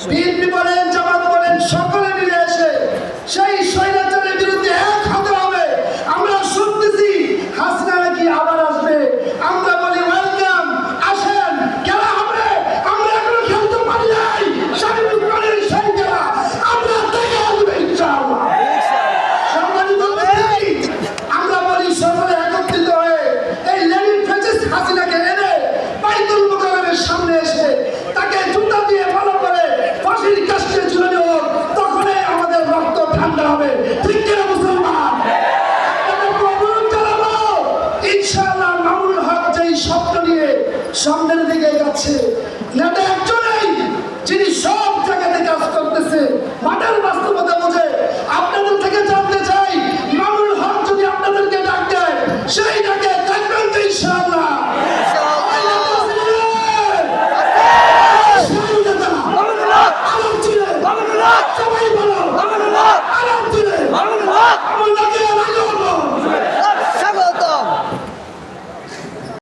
BNP বলেন, জামাত বলেন, সকলে মিলে এসে সেই স্বৈরাচারের বিরুদ্ধে এক হতে হবে। আমরা শুনতেছি হাসিনা নাকি আবার আসবে, আমরা বলি ওয়েলকাম, আসেন, খেলা হবে। আমরা এখনো খেলতে পারি নাই, স্বাভাবিক মানে সেই খেলা আমরা দেখে আসবো ইনশাআল্লাহ। সম্মানিত উপস্থিতি, আমরা বলি সকলে একত্রিত হয়ে এই লেনিন ফ্যাসিস্ট হাসিনাকে এনে বাইতুল মুকাররমের সামনে এসে তাকে জুতা দিয়ে ভালো করে ফাঁসির কাস্টে ঝুলানো হোক, তখনই আমাদের রক্ত ঠান্ডা হবে। ঠিক কিনা মুসলমান? আপনাদেরকে অনুরোধ জানাবো, ইনশাআল্লাহ মামুনুল হক যেই স্বপ্ন নিয়ে সামনের দিকে যাচ্ছে, নেতা একজনেই যিনি সব জায়গাতে কাজ করতেছে, মাঠের বাস্তবতা বুঝে